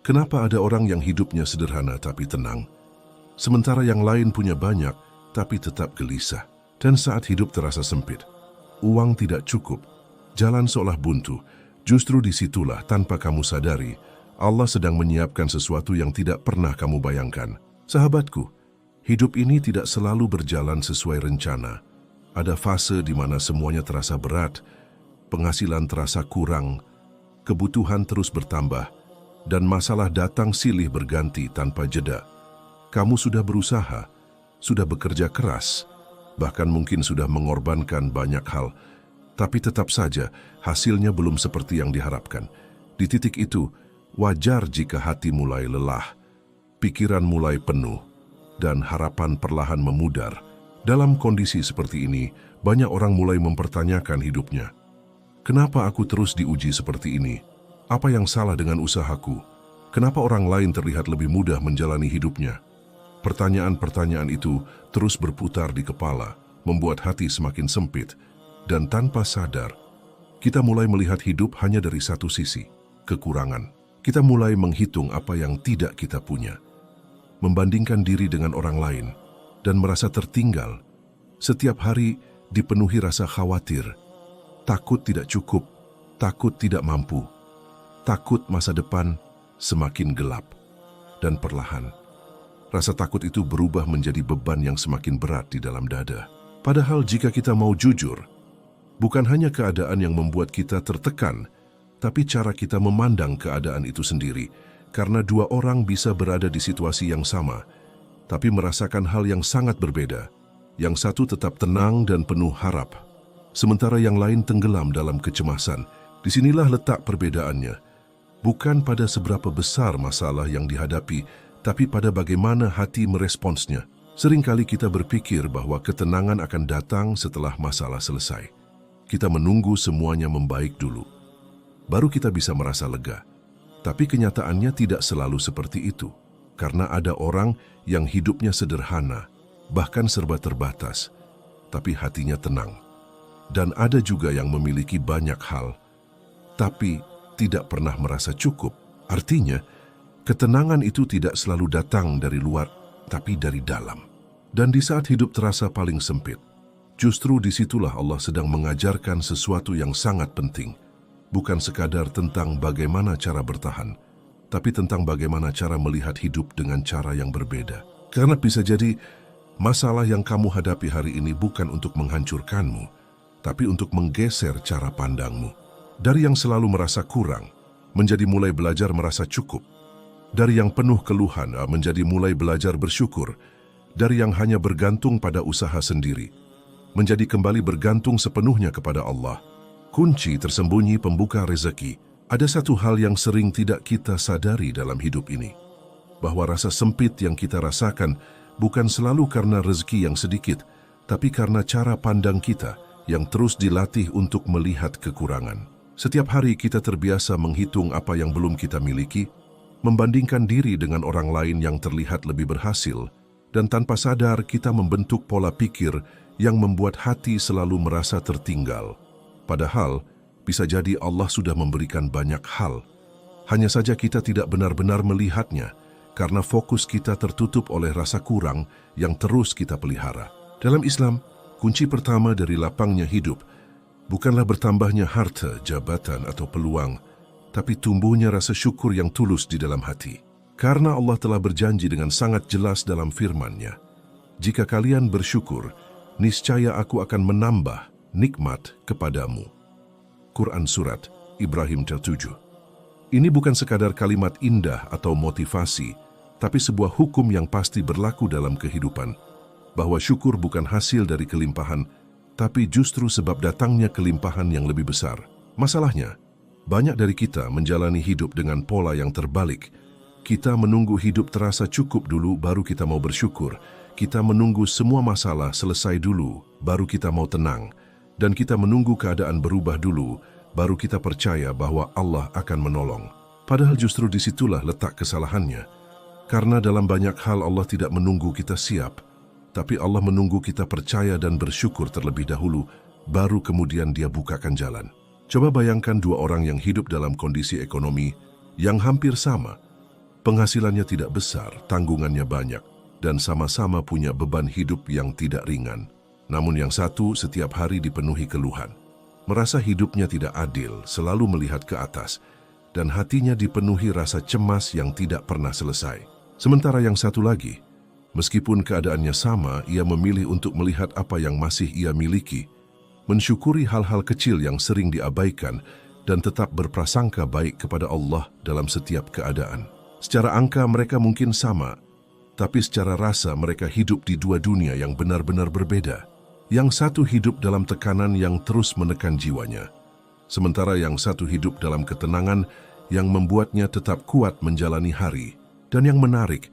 Kenapa ada orang yang hidupnya sederhana tapi tenang, sementara yang lain punya banyak tapi tetap gelisah? Dan saat hidup terasa sempit, uang tidak cukup, jalan seolah buntu, justru disitulah tanpa kamu sadari, Allah sedang menyiapkan sesuatu yang tidak pernah kamu bayangkan. Sahabatku, hidup ini tidak selalu berjalan sesuai rencana. Ada fase di mana semuanya terasa berat, penghasilan terasa kurang, kebutuhan terus bertambah, dan masalah datang silih berganti tanpa jeda. Kamu sudah berusaha, sudah bekerja keras, bahkan mungkin sudah mengorbankan banyak hal, tapi tetap saja hasilnya belum seperti yang diharapkan. Di titik itu, wajar jika hati mulai lelah, pikiran mulai penuh, dan harapan perlahan memudar. Dalam kondisi seperti ini, banyak orang mulai mempertanyakan hidupnya. Kenapa aku terus diuji seperti ini? Apa yang salah dengan usahaku? Kenapa orang lain terlihat lebih mudah menjalani hidupnya? Pertanyaan-pertanyaan itu terus berputar di kepala, membuat hati semakin sempit, dan tanpa sadar, kita mulai melihat hidup hanya dari satu sisi, kekurangan. Kita mulai menghitung apa yang tidak kita punya, membandingkan diri dengan orang lain, dan merasa tertinggal. Setiap hari dipenuhi rasa khawatir, takut tidak cukup, takut tidak mampu, takut masa depan semakin gelap. Dan perlahan, rasa takut itu berubah menjadi beban yang semakin berat di dalam dada. Padahal jika kita mau jujur, bukan hanya keadaan yang membuat kita tertekan, tapi cara kita memandang keadaan itu sendiri. Karena dua orang bisa berada di situasi yang sama, tapi merasakan hal yang sangat berbeda. Yang satu tetap tenang dan penuh harap, sementara yang lain tenggelam dalam kecemasan. Disinilah letak perbedaannya. Bukan pada seberapa besar masalah yang dihadapi, tapi pada bagaimana hati meresponsnya. Seringkali kita berpikir bahwa ketenangan akan datang setelah masalah selesai. Kita menunggu semuanya membaik dulu, baru kita bisa merasa lega. Tapi kenyataannya tidak selalu seperti itu. Karena ada orang yang hidupnya sederhana, bahkan serba terbatas, tapi hatinya tenang. Dan ada juga yang memiliki banyak hal, tapi tidak pernah merasa cukup. Artinya, ketenangan itu tidak selalu datang dari luar, tapi dari dalam. Dan di saat hidup terasa paling sempit, justru disitulah Allah sedang mengajarkan sesuatu yang sangat penting. Bukan sekadar tentang bagaimana cara bertahan, tapi tentang bagaimana cara melihat hidup dengan cara yang berbeda. Karena bisa jadi, masalah yang kamu hadapi hari ini bukan untuk menghancurkanmu, tapi untuk menggeser cara pandangmu. Dari yang selalu merasa kurang, menjadi mulai belajar merasa cukup. Dari yang penuh keluhan, menjadi mulai belajar bersyukur. Dari yang hanya bergantung pada usaha sendiri, menjadi kembali bergantung sepenuhnya kepada Allah. Kunci tersembunyi pembuka rezeki. Ada satu hal yang sering tidak kita sadari dalam hidup ini, bahwa rasa sempit yang kita rasakan bukan selalu karena rezeki yang sedikit, tapi karena cara pandang kita yang terus dilatih untuk melihat kekurangan. Setiap hari kita terbiasa menghitung apa yang belum kita miliki, membandingkan diri dengan orang lain yang terlihat lebih berhasil, dan tanpa sadar kita membentuk pola pikir yang membuat hati selalu merasa tertinggal. Padahal, bisa jadi Allah sudah memberikan banyak hal. Hanya saja kita tidak benar-benar melihatnya, karena fokus kita tertutup oleh rasa kurang yang terus kita pelihara. Dalam Islam, kunci pertama dari lapangnya hidup bukanlah bertambahnya harta, jabatan, atau peluang, tapi tumbuhnya rasa syukur yang tulus di dalam hati. Karena Allah telah berjanji dengan sangat jelas dalam firman-Nya, "Jika kalian bersyukur, niscaya aku akan menambah nikmat kepadamu." Quran Surat Ibrahim 7. Ini bukan sekadar kalimat indah atau motivasi, tapi sebuah hukum yang pasti berlaku dalam kehidupan, bahwa syukur bukan hasil dari kelimpahan, tapi justru sebab datangnya kelimpahan yang lebih besar. Masalahnya, banyak dari kita menjalani hidup dengan pola yang terbalik. Kita menunggu hidup terasa cukup dulu, baru kita mau bersyukur. Kita menunggu semua masalah selesai dulu, baru kita mau tenang. Dan kita menunggu keadaan berubah dulu, baru kita percaya bahwa Allah akan menolong. Padahal justru disitulah letak kesalahannya. Karena dalam banyak hal Allah tidak menunggu kita siap, tapi Allah menunggu kita percaya dan bersyukur terlebih dahulu, baru kemudian Dia bukakan jalan. Coba bayangkan dua orang yang hidup dalam kondisi ekonomi yang hampir sama, Penghasilannya tidak besar, tanggungannya banyak, dan sama-sama punya beban hidup yang tidak ringan. Namun yang satu setiap hari dipenuhi keluhan. Merasa hidupnya tidak adil, selalu melihat ke atas, dan hatinya dipenuhi rasa cemas yang tidak pernah selesai. Sementara yang satu lagi, meskipun keadaannya sama, ia memilih untuk melihat apa yang masih ia miliki, mensyukuri hal-hal kecil yang sering diabaikan, dan tetap berprasangka baik kepada Allah dalam setiap keadaan. Secara angka mereka mungkin sama, tapi secara rasa mereka hidup di dua dunia yang benar-benar berbeda. Yang satu hidup dalam tekanan yang terus menekan jiwanya, sementara yang satu hidup dalam ketenangan yang membuatnya tetap kuat menjalani hari. Dan yang menarik,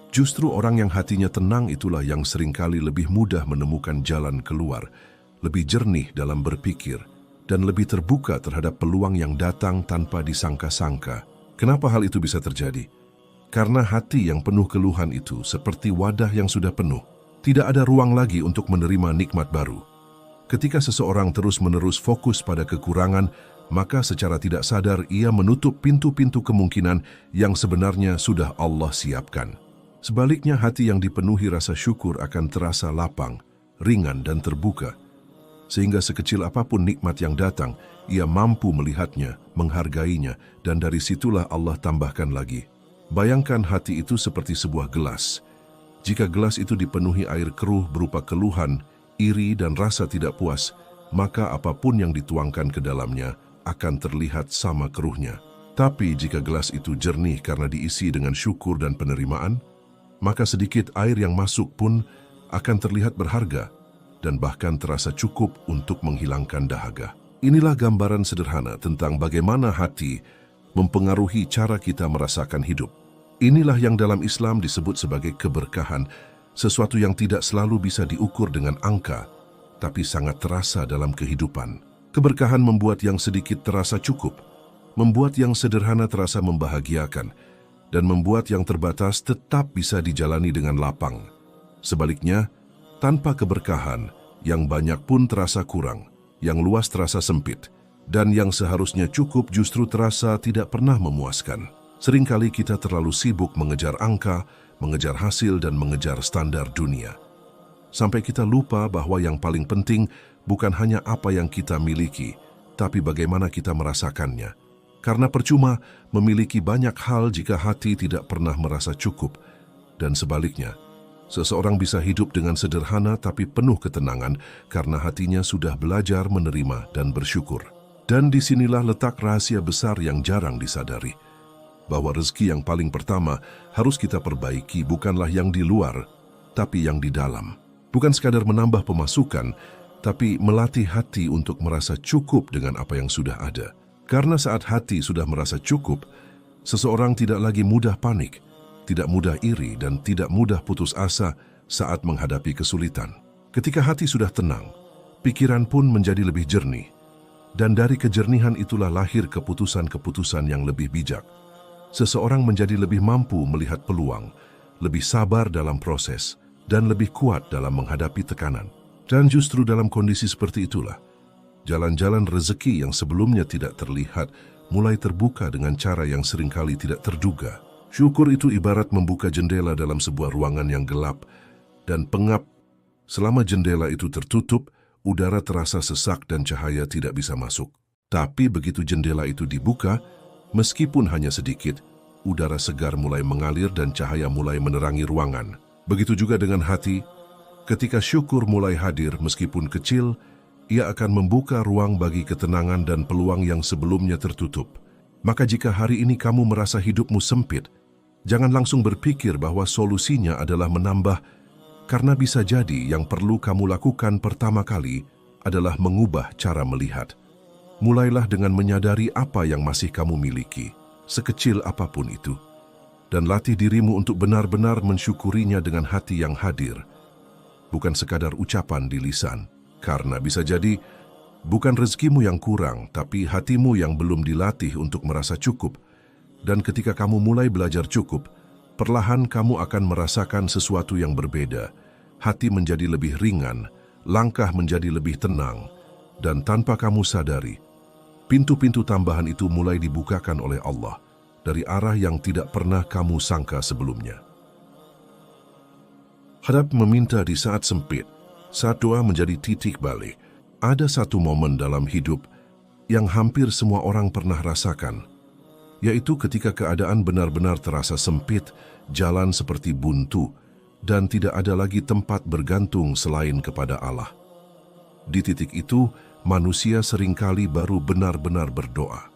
justru orang yang hatinya tenang itulah yang seringkali lebih mudah menemukan jalan keluar, lebih jernih dalam berpikir, dan lebih terbuka terhadap peluang yang datang tanpa disangka-sangka. Kenapa hal itu bisa terjadi? Karena hati yang penuh keluhan itu seperti wadah yang sudah penuh. Tidak ada ruang lagi untuk menerima nikmat baru. Ketika seseorang terus-menerus fokus pada kekurangan, maka secara tidak sadar ia menutup pintu-pintu kemungkinan yang sebenarnya sudah Allah siapkan. Sebaliknya, hati yang dipenuhi rasa syukur akan terasa lapang, ringan dan terbuka. Sehingga sekecil apapun nikmat yang datang, ia mampu melihatnya, menghargainya, dan dari situlah Allah tambahkan lagi. Bayangkan hati itu seperti sebuah gelas. Jika gelas itu dipenuhi air keruh berupa keluhan, iri dan rasa tidak puas, maka apapun yang dituangkan ke dalamnya akan terlihat sama keruhnya. Tapi jika gelas itu jernih karena diisi dengan syukur dan penerimaan, maka sedikit air yang masuk pun akan terlihat berharga dan bahkan terasa cukup untuk menghilangkan dahaga. Inilah gambaran sederhana tentang bagaimana hati mempengaruhi cara kita merasakan hidup. Inilah yang dalam Islam disebut sebagai keberkahan, sesuatu yang tidak selalu bisa diukur dengan angka, tapi sangat terasa dalam kehidupan. Keberkahan membuat yang sedikit terasa cukup, membuat yang sederhana terasa membahagiakan, dan membuat yang terbatas tetap bisa dijalani dengan lapang. Sebaliknya, tanpa keberkahan, yang banyak pun terasa kurang, yang luas terasa sempit, dan yang seharusnya cukup justru terasa tidak pernah memuaskan. Seringkali kita terlalu sibuk mengejar angka, mengejar hasil, dan mengejar standar dunia. Sampai kita lupa bahwa yang paling penting bukan hanya apa yang kita miliki, tapi bagaimana kita merasakannya. Karena percuma memiliki banyak hal jika hati tidak pernah merasa cukup. Dan sebaliknya, seseorang bisa hidup dengan sederhana tapi penuh ketenangan karena hatinya sudah belajar menerima dan bersyukur. Dan disinilah letak rahasia besar yang jarang disadari. Bahwa rezeki yang paling pertama harus kita perbaiki bukanlah yang di luar, tapi yang di dalam. Bukan sekadar menambah pemasukan, tapi melatih hati untuk merasa cukup dengan apa yang sudah ada. Karena saat hati sudah merasa cukup, seseorang tidak lagi mudah panik, tidak mudah iri, dan tidak mudah putus asa saat menghadapi kesulitan. Ketika hati sudah tenang, pikiran pun menjadi lebih jernih. Dan dari kejernihan itulah lahir keputusan-keputusan yang lebih bijak. Seseorang menjadi lebih mampu melihat peluang, lebih sabar dalam proses, dan lebih kuat dalam menghadapi tekanan. Dan justru dalam kondisi seperti itulah, jalan-jalan rezeki yang sebelumnya tidak terlihat mulai terbuka dengan cara yang seringkali tidak terduga. Syukur itu ibarat membuka jendela dalam sebuah ruangan yang gelap dan pengap. Selama jendela itu tertutup, udara terasa sesak dan cahaya tidak bisa masuk. Tapi begitu jendela itu dibuka, meskipun hanya sedikit, udara segar mulai mengalir dan cahaya mulai menerangi ruangan. Begitu juga dengan hati, ketika syukur mulai hadir meskipun kecil, ia akan membuka ruang bagi ketenangan dan peluang yang sebelumnya tertutup. Maka jika hari ini kamu merasa hidupmu sempit, jangan langsung berpikir bahwa solusinya adalah menambah, karena bisa jadi yang perlu kamu lakukan pertama kali adalah mengubah cara melihat. Mulailah dengan menyadari apa yang masih kamu miliki, sekecil apapun itu. Dan latih dirimu untuk benar-benar mensyukurinya dengan hati yang hadir. Bukan sekadar ucapan di lisan. Karena bisa jadi, bukan rezekimu yang kurang, tapi hatimu yang belum dilatih untuk merasa cukup. Dan ketika kamu mulai belajar cukup, perlahan kamu akan merasakan sesuatu yang berbeda. Hati menjadi lebih ringan, langkah menjadi lebih tenang, dan tanpa kamu sadari, pintu-pintu tambahan itu mulai dibukakan oleh Allah. dari arah yang tidak pernah kamu sangka sebelumnya. Hadap meminta di saat sempit, saat doa menjadi titik balik. Ada satu momen dalam hidup yang hampir semua orang pernah rasakan, yaitu ketika keadaan benar-benar terasa sempit, jalan seperti buntu, dan tidak ada lagi tempat bergantung selain kepada Allah. Di titik itu, manusia seringkali baru benar-benar berdoa.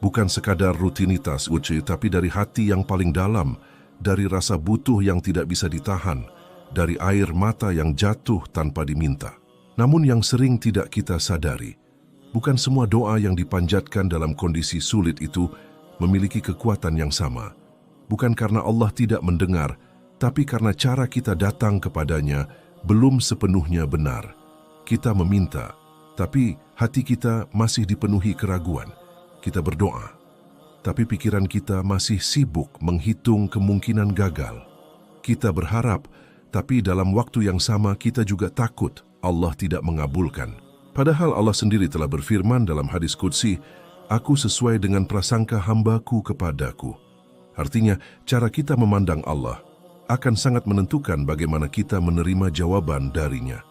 Bukan sekadar rutinitas uci, tapi dari hati yang paling dalam, dari rasa butuh yang tidak bisa ditahan, dari air mata yang jatuh tanpa diminta. Namun yang sering tidak kita sadari, bukan semua doa yang dipanjatkan dalam kondisi sulit itu memiliki kekuatan yang sama. Bukan karena Allah tidak mendengar, tapi karena cara kita datang kepadanya belum sepenuhnya benar. Kita meminta, tapi hati kita masih dipenuhi keraguan. Kita berdoa, tapi pikiran kita masih sibuk menghitung kemungkinan gagal. Kita berharap, tapi dalam waktu yang sama kita juga takut Allah tidak mengabulkan. Padahal Allah sendiri telah berfirman dalam hadis qudsi, "Aku sesuai dengan prasangka hambaku kepadaku." Artinya, cara kita memandang Allah akan sangat menentukan bagaimana kita menerima jawaban darinya.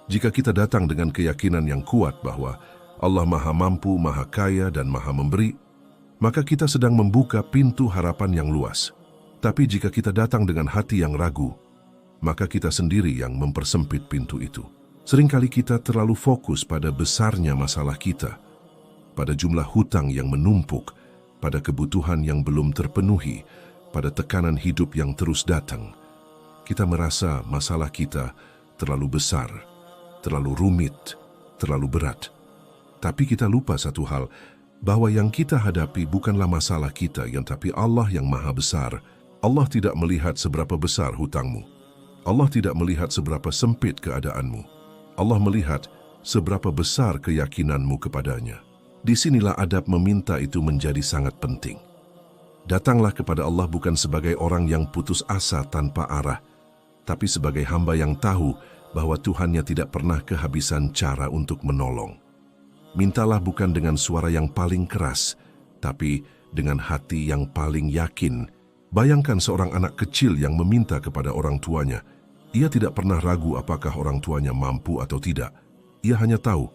Jika kita datang dengan keyakinan yang kuat bahwa Allah Maha Mampu, Maha Kaya, dan Maha Memberi, maka kita sedang membuka pintu harapan yang luas. Tapi jika kita datang dengan hati yang ragu, maka kita sendiri yang mempersempit pintu itu. Seringkali kita terlalu fokus pada besarnya masalah kita, pada jumlah hutang yang menumpuk, pada kebutuhan yang belum terpenuhi, pada tekanan hidup yang terus datang. Kita merasa masalah kita terlalu besar, terlalu rumit, terlalu berat. Tapi kita lupa satu hal, bahwa yang kita hadapi bukanlah masalah kita, tapi Allah yang Maha Besar. Allah tidak melihat seberapa besar hutangmu. Allah tidak melihat seberapa sempit keadaanmu. Allah melihat seberapa besar keyakinanmu kepadanya. Disinilah adab meminta itu menjadi sangat penting. Datanglah kepada Allah bukan sebagai orang yang putus asa tanpa arah, tapi sebagai hamba yang tahu bahwa Tuhannya tidak pernah kehabisan cara untuk menolong. Mintalah bukan dengan suara yang paling keras, tapi dengan hati yang paling yakin. Bayangkan seorang anak kecil yang meminta kepada orang tuanya. Ia tidak pernah ragu apakah orang tuanya mampu atau tidak. Ia hanya tahu,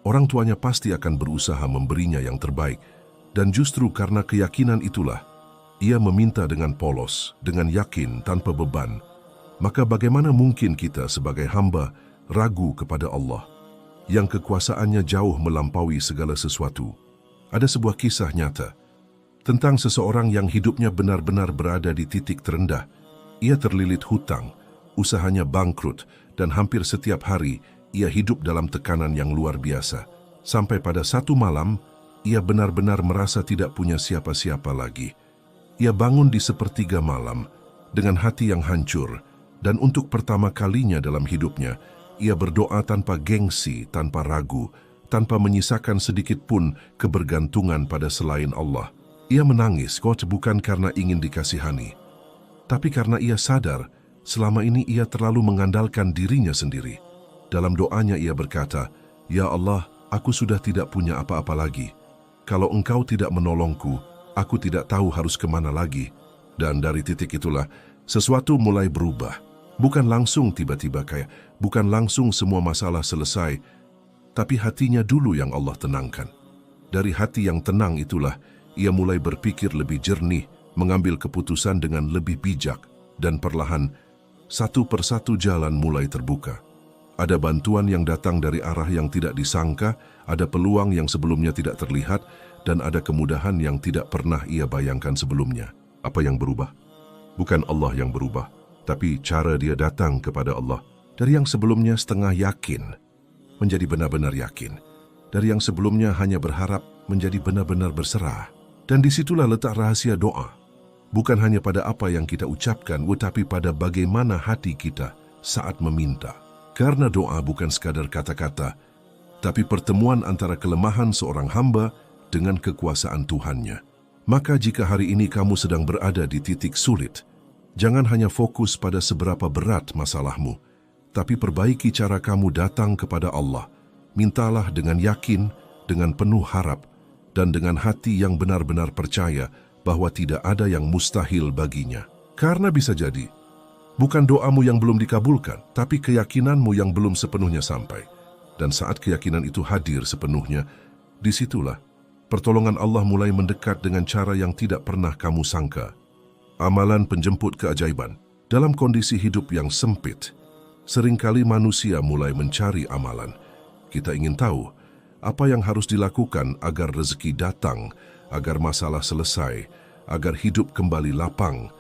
orang tuanya pasti akan berusaha memberinya yang terbaik. Dan justru karena keyakinan itulah, ia meminta dengan polos, dengan yakin, tanpa beban. Maka bagaimana mungkin kita sebagai hamba ragu kepada Allah, yang kekuasaannya jauh melampaui segala sesuatu? Ada sebuah kisah nyata tentang seseorang yang hidupnya benar-benar berada di titik terendah. Ia terlilit hutang, usahanya bangkrut, dan hampir setiap hari ia hidup dalam tekanan yang luar biasa. Sampai pada satu malam, ia benar-benar merasa tidak punya siapa-siapa lagi. Ia bangun di sepertiga malam dengan hati yang hancur, dan untuk pertama kalinya dalam hidupnya, ia berdoa tanpa gengsi, tanpa ragu, tanpa menyisakan sedikit pun kebergantungan pada selain Allah. Ia menangis, bukan karena ingin dikasihani, tapi karena ia sadar selama ini ia terlalu mengandalkan dirinya sendiri. Dalam doanya ia berkata, "Ya Allah, aku sudah tidak punya apa-apa lagi. Kalau Engkau tidak menolongku, aku tidak tahu harus kemana lagi." Dan dari titik itulah, sesuatu mulai berubah. Bukan langsung tiba-tiba bukan langsung semua masalah selesai, tapi hatinya dulu yang Allah tenangkan. Dari hati yang tenang itulah, ia mulai berpikir lebih jernih, mengambil keputusan dengan lebih bijak, dan perlahan, satu persatu jalan mulai terbuka. Ada bantuan yang datang dari arah yang tidak disangka, ada peluang yang sebelumnya tidak terlihat, dan ada kemudahan yang tidak pernah ia bayangkan sebelumnya. Apa yang berubah? Bukan Allah yang berubah, tapi cara dia datang kepada Allah. Dari yang sebelumnya setengah yakin, menjadi benar-benar yakin. Dari yang sebelumnya hanya berharap, menjadi benar-benar berserah. Dan disitulah letak rahasia doa. Bukan hanya pada apa yang kita ucapkan, tetapi pada bagaimana hati kita saat meminta. Karena doa bukan sekadar kata-kata, tapi pertemuan antara kelemahan seorang hamba dengan kekuasaan Tuhannya. Maka jika hari ini kamu sedang berada di titik sulit, jangan hanya fokus pada seberapa berat masalahmu, tapi perbaiki cara kamu datang kepada Allah. Mintalah dengan yakin, dengan penuh harap, dan dengan hati yang benar-benar percaya bahwa tidak ada yang mustahil baginya. Karena bisa jadi, bukan doamu yang belum dikabulkan, tapi keyakinanmu yang belum sepenuhnya sampai. Dan saat keyakinan itu hadir sepenuhnya, disitulah pertolongan Allah mulai mendekat dengan cara yang tidak pernah kamu sangka. Amalan penjemput keajaiban. Dalam kondisi hidup yang sempit, seringkali manusia mulai mencari amalan. Kita ingin tahu apa yang harus dilakukan agar rezeki datang, agar masalah selesai, agar hidup kembali lapang.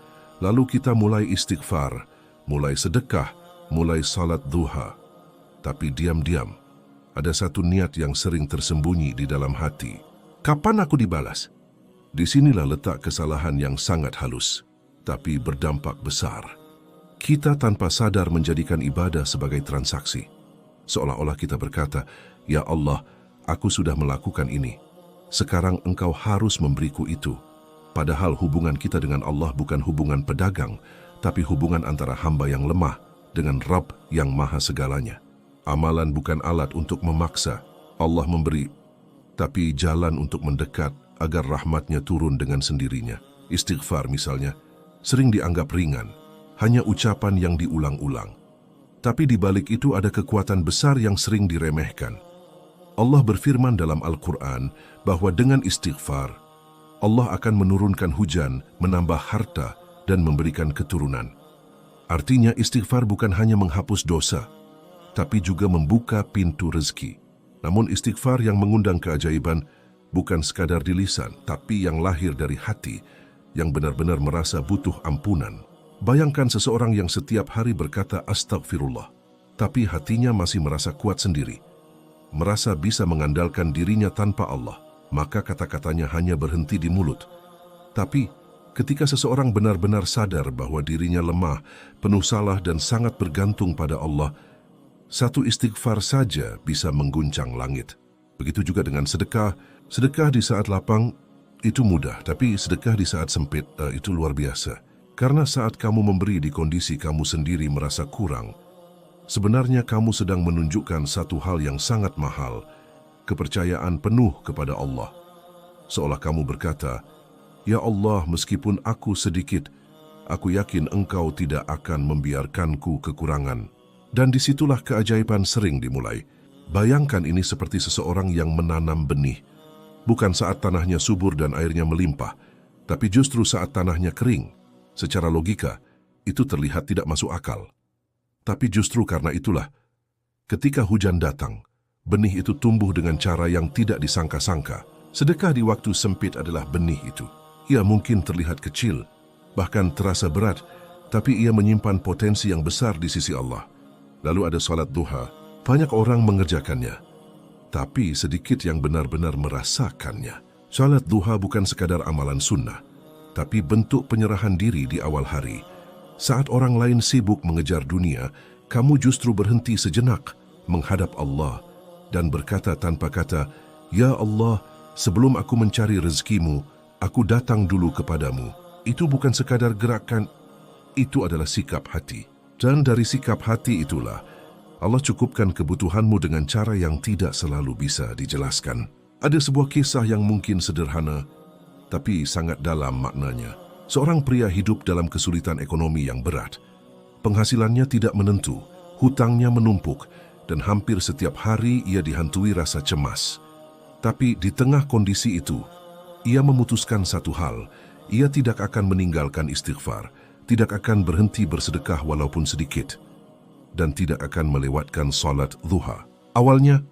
Lalu kita mulai istighfar, mulai sedekah, mulai salat duha. Tapi diam-diam, ada satu niat yang sering tersembunyi di dalam hati. Kapan aku dibalas? Disinilah letak kesalahan yang sangat halus, tapi berdampak besar. Kita tanpa sadar menjadikan ibadah sebagai transaksi. Seolah-olah kita berkata, "Ya Allah, aku sudah melakukan ini. Sekarang Engkau harus memberiku itu." Padahal hubungan kita dengan Allah bukan hubungan pedagang, tapi hubungan antara hamba yang lemah dengan Rabb yang maha segalanya. Amalan bukan alat untuk memaksa Allah memberi, tapi jalan untuk mendekat agar rahmatnya turun dengan sendirinya. Istighfar misalnya, sering dianggap ringan, hanya ucapan yang diulang-ulang. Tapi di balik itu ada kekuatan besar yang sering diremehkan. Allah berfirman dalam Al-Quran bahwa dengan istighfar, Allah akan menurunkan hujan, menambah harta, dan memberikan keturunan. Artinya istighfar bukan hanya menghapus dosa, tapi juga membuka pintu rezeki. Namun istighfar yang mengundang keajaiban bukan sekadar di lisan, tapi yang lahir dari hati, yang benar-benar merasa butuh ampunan. Bayangkan seseorang yang setiap hari berkata astagfirullah, tapi hatinya masih merasa kuat sendiri, merasa bisa mengandalkan dirinya tanpa Allah, maka kata-katanya hanya berhenti di mulut. Tapi ketika seseorang benar-benar sadar bahwa dirinya lemah, penuh salah dan sangat bergantung pada Allah, satu istighfar saja bisa mengguncang langit. Begitu juga dengan sedekah. Sedekah di saat lapang itu mudah, tapi sedekah di saat sempit itu luar biasa. Karena saat kamu memberi di kondisi kamu sendiri merasa kurang, sebenarnya kamu sedang menunjukkan satu hal yang sangat mahal, kepercayaan penuh kepada Allah. Seolah kamu berkata, "Ya Allah, meskipun aku sedikit, aku yakin Engkau tidak akan membiarkanku kekurangan." Dan disitulah keajaiban sering dimulai. Bayangkan ini seperti seseorang yang menanam benih. Bukan saat tanahnya subur dan airnya melimpah, tapi justru saat tanahnya kering. Secara logika, itu terlihat tidak masuk akal. Tapi justru karena itulah, ketika hujan datang, benih itu tumbuh dengan cara yang tidak disangka-sangka. Sedekah di waktu sempit adalah benih itu. Ia mungkin terlihat kecil, bahkan terasa berat, tapi ia menyimpan potensi yang besar di sisi Allah. Lalu ada salat duha. Banyak orang mengerjakannya, tapi sedikit yang benar-benar merasakannya. Salat duha bukan sekadar amalan sunnah, tapi bentuk penyerahan diri di awal hari. Saat orang lain sibuk mengejar dunia, kamu justru berhenti sejenak menghadap Allah dan berkata tanpa kata, "Ya Allah, sebelum aku mencari rezekimu, aku datang dulu kepadamu." Itu bukan sekadar gerakan, itu adalah sikap hati. Dan dari sikap hati itulah, Allah cukupkan kebutuhanmu dengan cara yang tidak selalu bisa dijelaskan. Ada sebuah kisah yang mungkin sederhana, tapi sangat dalam maknanya. Seorang pria hidup dalam kesulitan ekonomi yang berat. Penghasilannya tidak menentu, hutangnya menumpuk, dan hampir setiap hari ia dihantui rasa cemas. Tapi di tengah kondisi itu, ia memutuskan satu hal, ia tidak akan meninggalkan istighfar, tidak akan berhenti bersedekah walaupun sedikit, dan tidak akan melewatkan salat duha. Awalnya,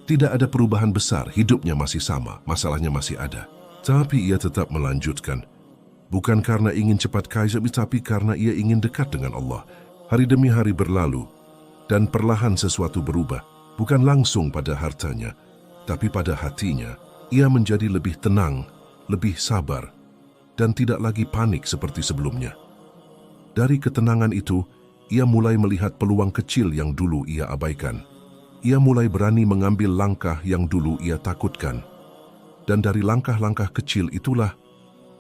tidak ada perubahan besar, hidupnya masih sama, masalahnya masih ada. Tapi ia tetap melanjutkan. Bukan karena ingin cepat kaya, tapi karena ia ingin dekat dengan Allah. Hari demi hari berlalu, dan perlahan sesuatu berubah. Bukan langsung pada hartanya, tapi pada hatinya. Ia menjadi lebih tenang, lebih sabar, dan tidak lagi panik seperti sebelumnya. Dari ketenangan itu, ia mulai melihat peluang kecil yang dulu ia abaikan. Ia mulai berani mengambil langkah yang dulu ia takutkan. Dan dari langkah-langkah kecil itulah,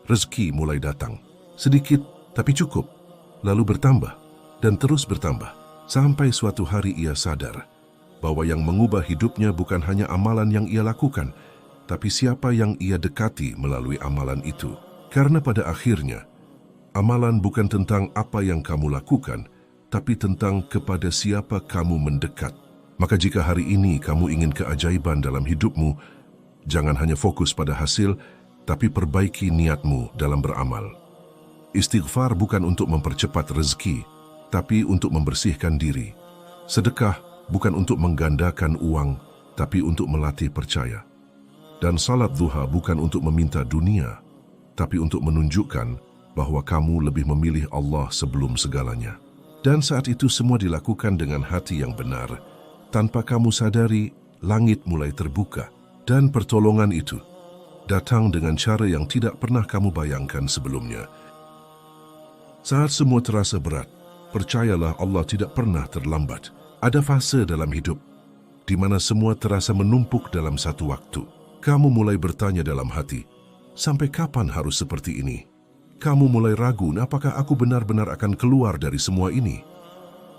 rezeki mulai datang. Sedikit, tapi cukup. Lalu bertambah, dan terus bertambah. Sampai suatu hari ia sadar bahwa yang mengubah hidupnya bukan hanya amalan yang ia lakukan, tapi siapa yang ia dekati melalui amalan itu. Karena pada akhirnya, amalan bukan tentang apa yang kamu lakukan, tapi tentang kepada siapa kamu mendekat. Maka jika hari ini kamu ingin keajaiban dalam hidupmu, jangan hanya fokus pada hasil, tapi perbaiki niatmu dalam beramal. Istighfar bukan untuk mempercepat rezeki, tapi untuk membersihkan diri. Sedekah bukan untuk menggandakan uang, tapi untuk melatih percaya. Dan salat duha bukan untuk meminta dunia, tapi untuk menunjukkan bahwa kamu lebih memilih Allah sebelum segalanya. Dan saat itu semua dilakukan dengan hati yang benar. Tanpa kamu sadari, langit mulai terbuka. Dan pertolongan itu datang dengan cara yang tidak pernah kamu bayangkan sebelumnya. Saat semua terasa berat, percayalah Allah tidak pernah terlambat. Ada fase dalam hidup di mana semua terasa menumpuk dalam satu waktu. Kamu mulai bertanya dalam hati, sampai kapan harus seperti ini? Kamu mulai ragu, apakah aku benar-benar akan keluar dari semua ini?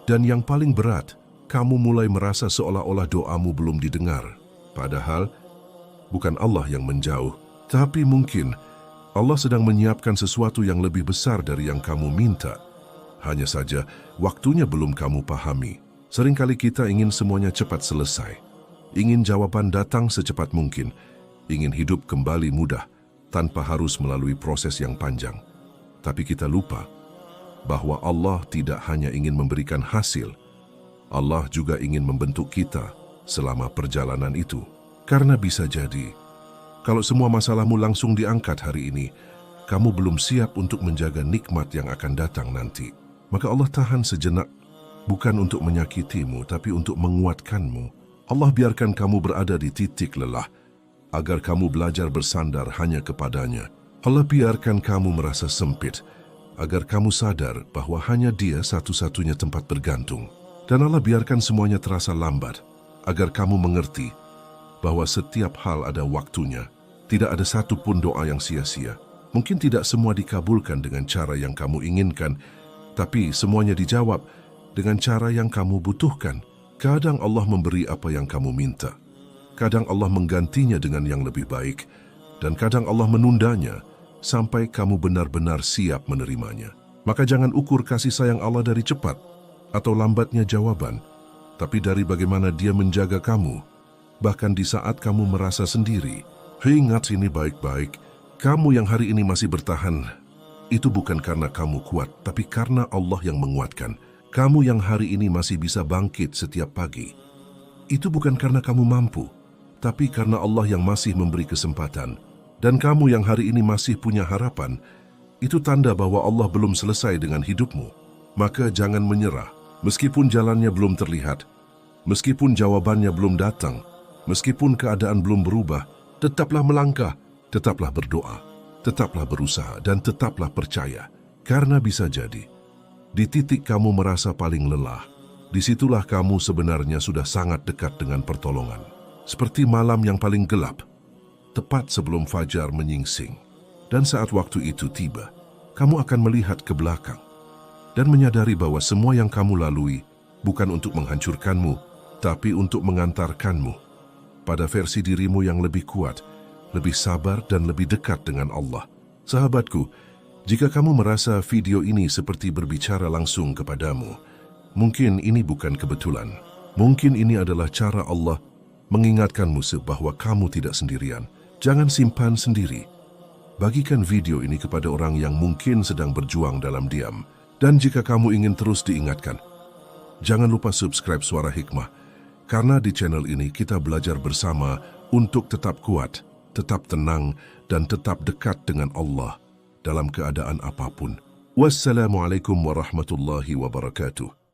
Dan yang paling berat, kamu mulai merasa seolah-olah doamu belum didengar. Padahal, bukan Allah yang menjauh, tapi mungkin Allah sedang menyiapkan sesuatu yang lebih besar dari yang kamu minta. Hanya saja, waktunya belum kamu pahami. Seringkali kita ingin semuanya cepat selesai. Ingin jawaban datang secepat mungkin. Ingin hidup kembali mudah, tanpa harus melalui proses yang panjang. Tapi kita lupa bahwa Allah tidak hanya ingin memberikan hasil, Allah juga ingin membentuk kita selama perjalanan itu. Karena bisa jadi, kalau semua masalahmu langsung diangkat hari ini, kamu belum siap untuk menjaga nikmat yang akan datang nanti. Maka Allah tahan sejenak, bukan untuk menyakitimu, tapi untuk menguatkanmu. Allah biarkan kamu berada di titik lelah, agar kamu belajar bersandar hanya kepadanya. Allah biarkan kamu merasa sempit, agar kamu sadar bahwa hanya Dia satu-satunya tempat bergantung. Dan Allah biarkan semuanya terasa lambat, agar kamu mengerti bahwa setiap hal ada waktunya. Tidak ada satupun doa yang sia-sia. Mungkin tidak semua dikabulkan dengan cara yang kamu inginkan, tapi semuanya dijawab dengan cara yang kamu butuhkan. Kadang Allah memberi apa yang kamu minta. Kadang Allah menggantinya dengan yang lebih baik. Dan kadang Allah menundanya sampai kamu benar-benar siap menerimanya. Maka jangan ukur kasih sayang Allah dari cepat atau lambatnya jawaban, tapi dari bagaimana Dia menjaga kamu, bahkan di saat kamu merasa sendiri. Ingat ini baik-baik, kamu yang hari ini masih bertahan, itu bukan karena kamu kuat, tapi karena Allah yang menguatkan. Kamu yang hari ini masih bisa bangkit setiap pagi, itu bukan karena kamu mampu, tapi karena Allah yang masih memberi kesempatan. Dan kamu yang hari ini masih punya harapan, itu tanda bahwa Allah belum selesai dengan hidupmu. Maka jangan menyerah, meskipun jalannya belum terlihat, meskipun jawabannya belum datang, meskipun keadaan belum berubah. Tetaplah melangkah, tetaplah berdoa, tetaplah berusaha, dan tetaplah percaya. Karena bisa jadi, di titik kamu merasa paling lelah, disitulah kamu sebenarnya sudah sangat dekat dengan pertolongan. Seperti malam yang paling gelap, tepat sebelum fajar menyingsing. Dan saat waktu itu tiba, kamu akan melihat ke belakang dan menyadari bahwa semua yang kamu lalui bukan untuk menghancurkanmu, tapi untuk mengantarkanmu pada versi dirimu yang lebih kuat, lebih sabar, dan lebih dekat dengan Allah. Sahabatku, jika kamu merasa video ini seperti berbicara langsung kepadamu, mungkin ini bukan kebetulan. Mungkin ini adalah cara Allah mengingatkanmu bahwa kamu tidak sendirian. Jangan simpan sendiri. Bagikan video ini kepada orang yang mungkin sedang berjuang dalam diam. Dan jika kamu ingin terus diingatkan, jangan lupa subscribe Suara Hikmah, karena di channel ini kita belajar bersama untuk tetap kuat, tetap tenang, dan tetap dekat dengan Allah dalam keadaan apapun. Wassalamualaikum warahmatullahi wabarakatuh.